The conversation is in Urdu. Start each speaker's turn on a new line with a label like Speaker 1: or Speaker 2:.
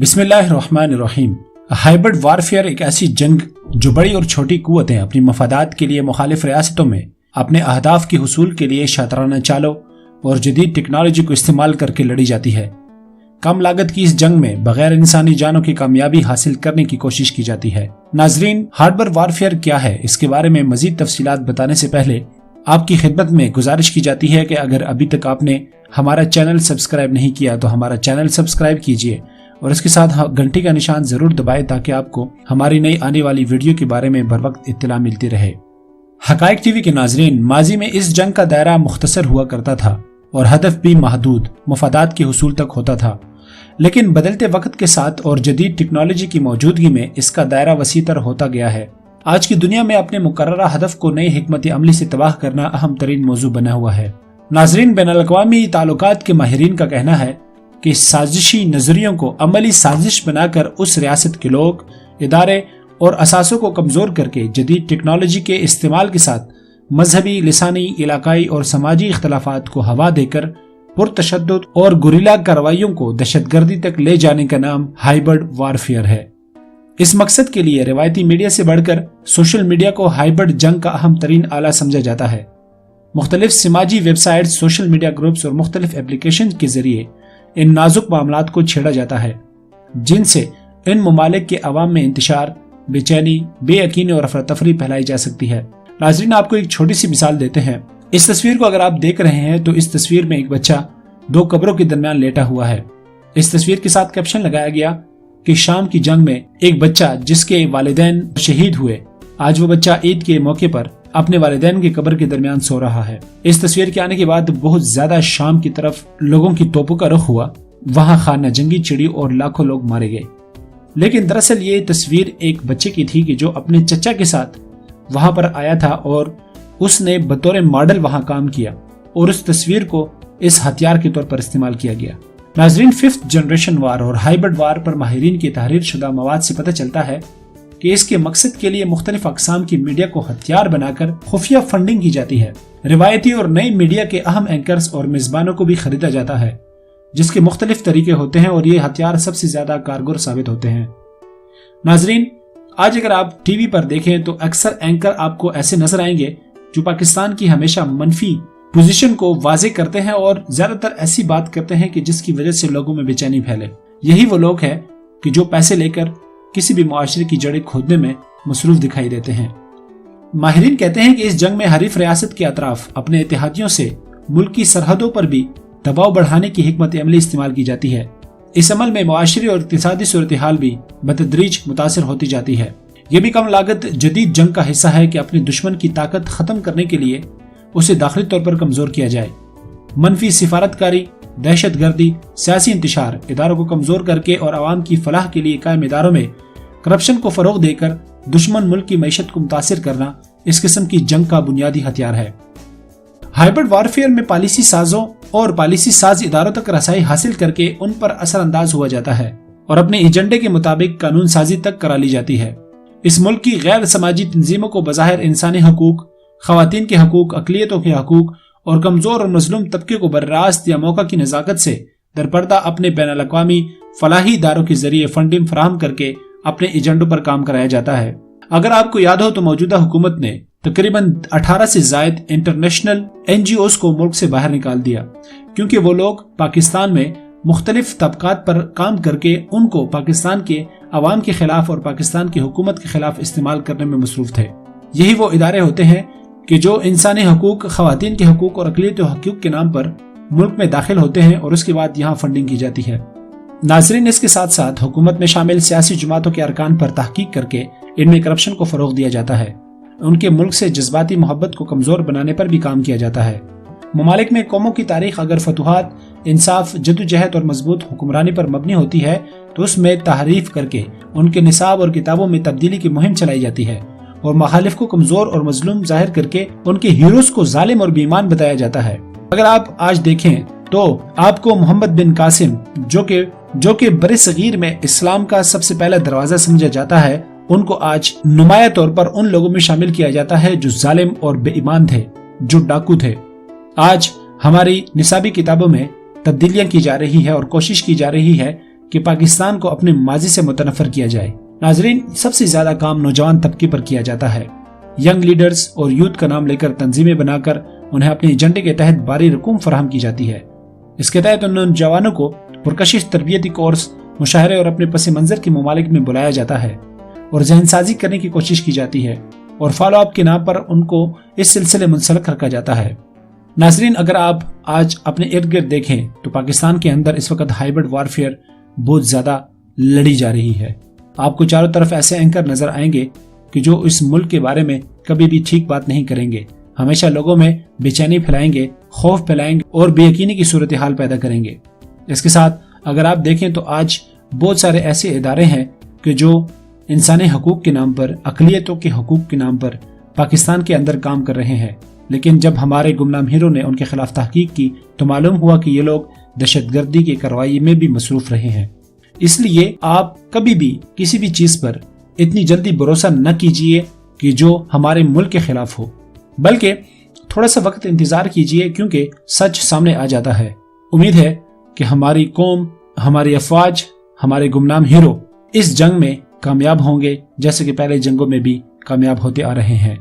Speaker 1: بسم اللہ الرحمن الرحیم۔ ہائبرڈ وارفیئر ایک ایسی جنگ جو بڑی اور چھوٹی قوتیں اپنی مفادات کے لیے مخالف ریاستوں میں اپنے اہداف کے حصول کے لیے شاطرانہ چالوں اور جدید ٹیکنالوجی کو استعمال کر کے لڑی جاتی ہے۔ کم لاگت کی اس جنگ میں بغیر انسانی جانوں کی کامیابی حاصل کرنے کی کوشش کی جاتی ہے۔ ناظرین، ہائبرڈ وارفیئر کیا ہے، اس کے بارے میں مزید تفصیلات بتانے سے پہلے آپ کی خدمت میں گزارش کی جاتی ہے کہ اگر ابھی تک آپ نے ہمارا چینل سبسکرائب نہیں کیا تو ہمارا چینل سبسکرائب کیجئے اور اس کے ساتھ گھنٹی کا نشان ضرور دبائیں تاکہ آپ کو ہماری نئی آنے والی ویڈیو کے بارے میں بر وقت اطلاع ملتی رہے۔ حقائق ٹی وی کے ناظرین، ماضی میں اس جنگ کا دائرہ مختصر ہوا کرتا تھا اور ہدف بھی محدود مفادات کے حصول تک ہوتا تھا، لیکن بدلتے وقت کے ساتھ اور جدید ٹیکنالوجی کی موجودگی میں اس کا دائرہ وسیع تر ہوتا گیا ہے۔ آج کی دنیا میں اپنے مقررہ ہدف کو نئی حکمت عملی سے تباہ کرنا اہم ترین موضوع بنا ہوا ہے۔ ناظرین، بین الاقوامی تعلقات کے ماہرین کا کہنا ہے کہ سازشی نظریوں کو عملی سازش بنا کر اس ریاست کے لوگ، ادارے اور اثاثوں کو کمزور کر کے جدید ٹیکنالوجی کے استعمال کے ساتھ مذہبی، لسانی، علاقائی اور سماجی اختلافات کو ہوا دے کر پرتشدد اور گوریلا کارروائیوں کو دہشت گردی تک لے جانے کا نام ہائبرڈ وارفیئر ہے۔ اس مقصد کے لیے روایتی میڈیا سے بڑھ کر سوشل میڈیا کو ہائبرڈ جنگ کا اہم ترین آلہ سمجھا جاتا ہے۔ مختلف سماجی web site, social media groups اور مختلف اپلیکیشن کے ذریعے ان نازک معاملات کو چھیڑا جاتا ہے، جن سے ان ممالک کے عوام میں انتشار، بے چینی، بے یقینی اور افراتفری پھیلائی جا سکتی ہے۔ ناظرین، آپ کو ایک چھوٹی سی مثال دیتے ہیں۔ اس تصویر کو اگر آپ دیکھ رہے ہیں تو اس تصویر میں ایک بچہ دو قبروں کے درمیان لیٹا ہوا ہے۔ اس تصویر کے ساتھ کیپشن لگایا گیا کہ شام کی جنگ میں ایک بچہ جس کے والدین شہید ہوئے، آج وہ بچہ عید کے موقع پر اپنے والدین کی قبر کے درمیان سو رہا ہے۔ اس تصویر کے آنے کے بعد بہت زیادہ شام کی طرف لوگوں کی توپوں کا رخ ہوا، وہاں خانہ جنگی چھڑی اور لاکھوں لوگ مارے گئے۔ لیکن دراصل یہ تصویر ایک بچے کی تھی کہ جو اپنے چچا کے ساتھ وہاں پر آیا تھا اور اس نے بطور ماڈل وہاں کام کیا اور اس تصویر کو اس ہتھیار کے طور پر استعمال کیا گیا۔ ناظرین، 5th جنریشن وار اور ہائبرڈ وار پر ماہرین کی تحریر شدہ مواد سے پتہ چلتا ہے کہ اس کے مقصد کے لیے مختلف اقسام کی میڈیا کو ہتھیار بنا کر خفیہ فنڈنگ کی جاتی ہے۔ روایتی اور نئی میڈیا کے اہم اینکرز اور میزبانوں کو بھی خریدا جاتا ہے، جس کے مختلف طریقے ہوتے ہیں اور یہ ہتھیار سب سے زیادہ کارگر ثابت ہوتے ہیں۔ ناظرین، آج اگر آپ ٹی وی پر دیکھیں تو اکثر اینکر آپ کو ایسے نظر آئیں گے جو پاکستان کی ہمیشہ منفی پوزیشن کو واضح کرتے ہیں اور زیادہ تر ایسی بات کرتے ہیں کہ جس کی وجہ سے لوگوں میں بے چینی پھیلے۔ یہی وہ لوگ ہیں کہ جو پیسے لے کر کسی بھی معاشرے کی جڑیں کھودنے میں مصروف دکھائی دیتے ہیں۔ ماہرین کہتے ہیں کہ اس جنگ میں حریف ریاست کے اطراف اپنے اتحادیوں سے ملک کی سرحدوں پر بھی دباؤ بڑھانے کی حکمت عملی استعمال کی جاتی ہے۔ اس عمل میں معاشری اور اقتصادی صورتحال بھی بتدریج متاثر ہوتی جاتی ہے۔ یہ بھی کم لاگت جدید جنگ کا حصہ ہے کہ اپنے دشمن کی طاقت ختم کرنے کے لیے اسے داخلی طور پر کمزور کیا جائے۔ منفی سفارتکاری، دہشت گردی، سیاسی انتشار، اداروں کو کمزور کر کے اور عوام کی فلاح کے لیے قائم اداروں میں کرپشن کو فروغ دے کر دشمن ملک کی معیشت کو متاثر کرنا اس قسم کی جنگ کا بنیادی ہتھیار ہے۔ ہائبرڈ وارفیئر میں پالیسی سازوں اور پالیسی ساز اداروں تک رسائی حاصل کر کے ان پر اثر انداز ہوا جاتا ہے اور اپنے ایجنڈے کے مطابق قانون سازی تک کرا لی جاتی ہے۔ اس ملک کی غیر سماجی تنظیموں کو بظاہر انسانی حقوق، خواتین کے حقوق، اقلیتوں کے حقوق اور کمزور اور مظلوم طبقے کو براہ راست یا موقع کی نزاکت سے درپردہ اپنے بین الاقوامی فلاحی اداروں کے ذریعے فنڈنگ فراہم کر کے اپنے ایجنڈوں پر کام کرایا جاتا ہے۔ اگر آپ کو یاد ہو تو موجودہ حکومت نے تقریباً 18 سے زائد انٹرنیشنل NGOs کو ملک سے باہر نکال دیا کیونکہ وہ لوگ پاکستان میں مختلف طبقات پر کام کر کے ان کو پاکستان کے عوام کے خلاف اور پاکستان کی حکومت کے خلاف استعمال کرنے میں مصروف تھے۔ یہی وہ ادارے ہوتے ہیں کہ جو انسانی حقوق، خواتین کے حقوق اور اقلیتی حقوق کے نام پر ملک میں داخل ہوتے ہیں اور اس کے بعد یہاں فنڈنگ کی جاتی ہے۔ ناظرین، اس کے ساتھ ساتھ حکومت میں شامل سیاسی جماعتوں کے ارکان پر تحقیق کر کے ان میں کرپشن کو فروغ دیا جاتا ہے۔ ان کے ملک سے جذباتی محبت کو کمزور بنانے پر بھی کام کیا جاتا ہے۔ ممالک میں قوموں کی تاریخ اگر فتوحات، انصاف، جدوجہد اور مضبوط حکمرانی پر مبنی ہوتی ہے تو اس میں تحریف کر کے ان کے نصاب اور کتابوں میں تبدیلی کی مہم چلائی جاتی ہے اور مخالف کو کمزور اور مظلوم ظاہر کر کے ان کے ہیروز کو ظالم اور بے ایمان بتایا جاتا ہے۔ اگر آپ آج دیکھیں تو آپ کو محمد بن قاسم جو کہ بر صغیر میں اسلام کا سب سے پہلا دروازہ سمجھا جاتا ہے، ان کو آج نمایاں طور پر ان لوگوں میں شامل کیا جاتا ہے جو ظالم اور بے ایمان تھے، جو ڈاکو تھے۔ آج ہماری نصابی کتابوں میں تبدیلیاں کی جا رہی ہے اور کوشش کی جا رہی ہے کہ پاکستان کو اپنے ماضی سے متنفر کیا جائے۔ ناظرین، سب سے زیادہ کام نوجوان طبقے پر کیا جاتا ہے۔ ینگ لیڈرز اور یوتھ کا نام لے کر تنظیمیں بنا کر انہیں اپنے ایجنڈے کے تحت بھاری رقوم فراہم کی جاتی ہے۔ اس کے تحت ان نوجوانوں کو پرکشش تربیتی کورس، مشاہرے اور اپنے پس منظر کے ممالک میں بلایا جاتا ہے اور ذہن سازی کرنے کی کوشش کی جاتی ہے اور فالو اپ کے نام پر ان کو اس سلسلے منسلک رکھا جاتا ہے۔ ناظرین، اگر آپ آج اپنے ارد گرد دیکھیں تو پاکستان کے اندر اس وقت ہائبرڈ وارفیئر بہت زیادہ لڑی جا رہی ہے۔ آپ کو چاروں طرف ایسے اینکر نظر آئیں گے کہ جو اس ملک کے بارے میں کبھی بھی ٹھیک بات نہیں کریں گے، ہمیشہ لوگوں میں بے چینی پھیلائیں گے، خوف پھیلائیں گے اور بے یقینی کی صورتحال پیدا کریں گے۔ اس کے ساتھ اگر آپ دیکھیں تو آج بہت سارے ایسے ادارے ہیں کہ جو انسانی حقوق کے نام پر، اقلیتوں کے حقوق کے نام پر پاکستان کے اندر کام کر رہے ہیں، لیکن جب ہمارے گمنام ہیرو نے ان کے خلاف تحقیق کی تو معلوم ہوا کہ یہ لوگ دہشت گردی کی کارروائی میں بھی مصروف رہے ہیں۔ اس لیے آپ کبھی بھی کسی بھی چیز پر اتنی جلدی بھروسہ نہ کیجئے کہ جو ہمارے ملک کے خلاف ہو، بلکہ تھوڑا سا وقت انتظار کیجئے، کیونکہ سچ سامنے آ جاتا ہے۔ امید ہے کہ ہماری قوم، ہماری افواج، ہمارے گمنام ہیرو اس جنگ میں کامیاب ہوں گے، جیسے کہ پہلے جنگوں میں بھی کامیاب ہوتے آ رہے ہیں۔